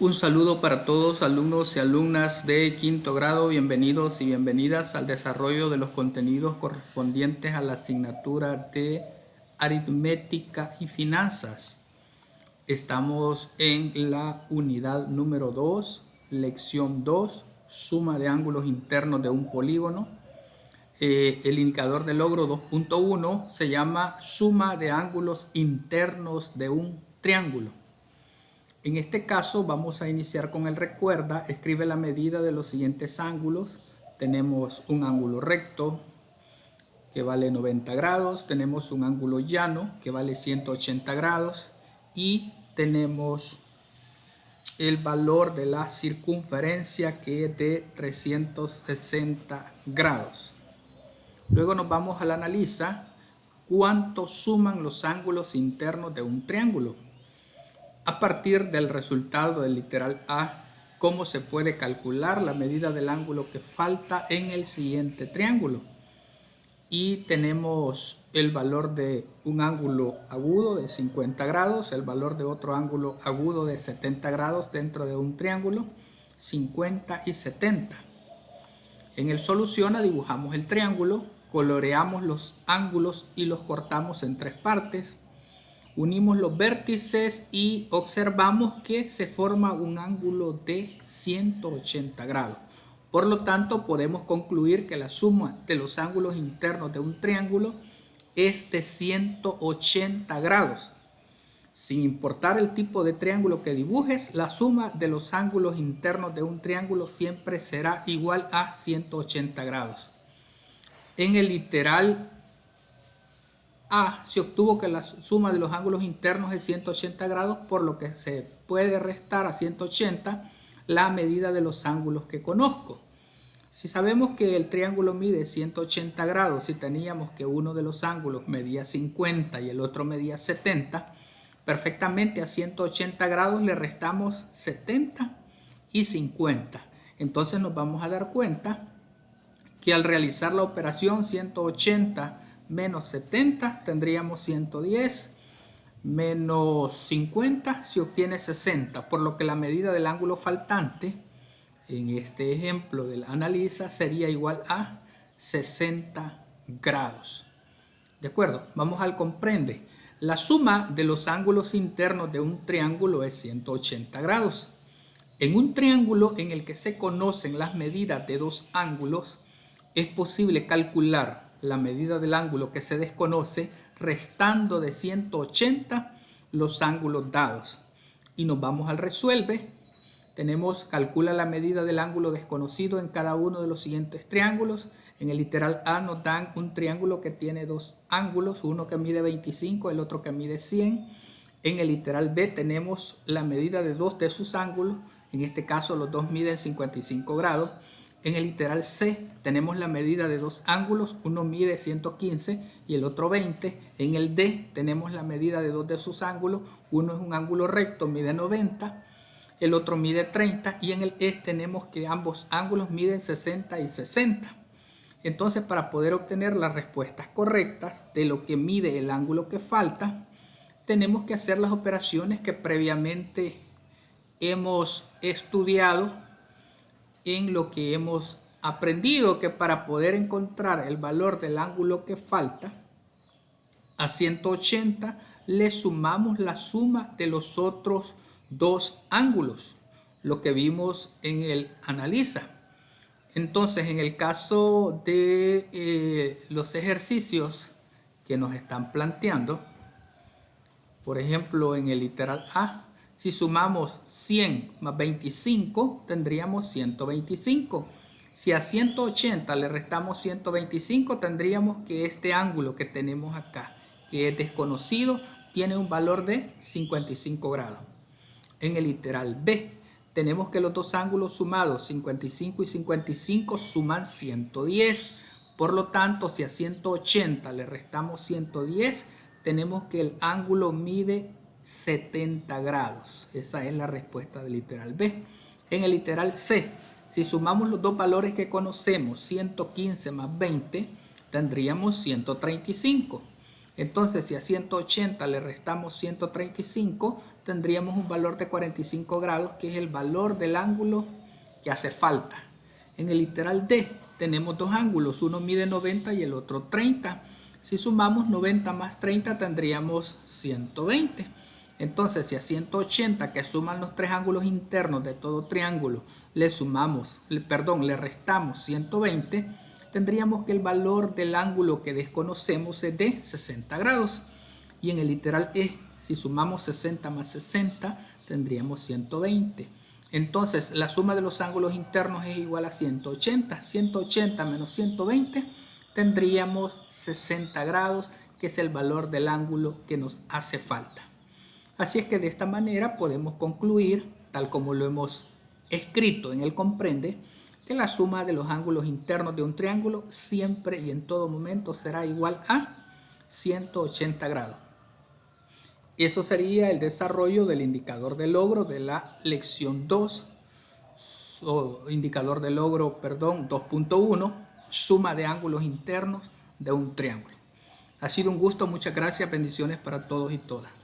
Un saludo para todos alumnos y alumnas de quinto grado, bienvenidos y bienvenidas al desarrollo de los contenidos correspondientes a la asignatura de aritmética y finanzas. Estamos en la unidad número 2, lección 2, suma de ángulos internos de un polígono. El indicador de logro 2.1 se llama suma de ángulos internos de un triángulo. En este caso vamos a iniciar con el recuerda. Escribe la medida de los siguientes ángulos. Tenemos un ángulo recto que vale 90 grados. Tenemos un ángulo llano que vale 180 grados. Y tenemos el valor de la circunferencia que es de 360 grados. Luego nos vamos a la analiza. ¿Cuánto suman los ángulos internos de un triángulo? A partir del resultado del literal A, ¿cómo se puede calcular la medida del ángulo que falta en el siguiente triángulo? Y tenemos el valor de un ángulo agudo de 50 grados, el valor de otro ángulo agudo de 70 grados dentro de un triángulo, 50 y 70. En el soluciona dibujamos el triángulo, coloreamos los ángulos y los cortamos en tres partes. Unimos los vértices y observamos que se forma un ángulo de 180 grados. Por lo tanto, podemos concluir que la suma de los ángulos internos de un triángulo es de 180 grados. Sin importar el tipo de triángulo que dibujes, la suma de los ángulos internos de un triángulo siempre será igual a 180 grados. En el literal A se obtuvo que la suma de los ángulos internos es 180 grados, por lo que se puede restar a 180 la medida de los ángulos que conozco. Si sabemos que el triángulo mide 180 grados y teníamos que uno de los ángulos medía 50 y el otro medía 70, perfectamente a 180 grados le restamos 70 y 50. Entonces nos vamos a dar cuenta que al realizar la operación 180 menos 70 tendríamos 110, menos 50 se obtiene 60, por lo que la medida del ángulo faltante en este ejemplo de la analiza sería igual a 60 grados. ¿De acuerdo? Vamos al comprende. La suma de los ángulos internos de un triángulo es 180 grados. En un triángulo en el que se conocen las medidas de dos ángulos, es posible calcular la medida del ángulo que se desconoce restando de 180 los ángulos dados. Y nos vamos al resuelve. Tenemos calcula la medida del ángulo desconocido en cada uno de los siguientes triángulos. En el literal A nos dan un triángulo que tiene dos ángulos, uno que mide 25, el otro que mide 100. En el literal B tenemos la medida de dos de sus ángulos, en este caso los dos miden 55 grados. En el literal C tenemos la medida de dos ángulos, uno mide 115 y el otro 20. En el D tenemos la medida de dos de sus ángulos, uno es un ángulo recto, mide 90, el otro mide 30, y en el E tenemos que ambos ángulos miden 60 y 60. Entonces, para poder obtener las respuestas correctas de lo que mide el ángulo que falta, tenemos que hacer las operaciones que previamente hemos estudiado en lo que hemos aprendido, que para poder encontrar el valor del ángulo que falta a 180 le sumamos la suma de los otros dos ángulos, lo que vimos en el analiza. Entonces, en el caso de los ejercicios que nos están planteando, por ejemplo en el literal A, si sumamos 100 más 25, tendríamos 125. Si a 180 le restamos 125, tendríamos que este ángulo que tenemos acá, que es desconocido, tiene un valor de 55 grados. En el literal B, tenemos que los dos ángulos sumados, 55 y 55, suman 110. Por lo tanto, si a 180 le restamos 110, tenemos que el ángulo mide 70 grados. Esa es la respuesta del literal B. En el literal C, si sumamos los dos valores que conocemos, 115 más 20, tendríamos 135. Entonces, si a 180 le restamos 135, tendríamos un valor de 45 grados, que es el valor del ángulo que hace falta. En el literal D tenemos dos ángulos, uno mide 90 y el otro 30. Si sumamos 90 más 30 tendríamos 120. Entonces, si a 180, que suman los tres ángulos internos de todo triángulo, le restamos 120, tendríamos que el valor del ángulo que desconocemos es de 60 grados. Y en el literal E, si sumamos 60 más 60, tendríamos 120. Entonces, la suma de los ángulos internos es igual a 180. 180 menos 120, tendríamos 60 grados, que es el valor del ángulo que nos hace falta. Así es que de esta manera podemos concluir, tal como lo hemos escrito en el comprende, que la suma de los ángulos internos de un triángulo siempre y en todo momento será igual a 180 grados. Eso sería el desarrollo del indicador de logro de la lección 2, o indicador de logro, 2.1, suma de ángulos internos de un triángulo. Ha sido un gusto, muchas gracias, bendiciones para todos y todas.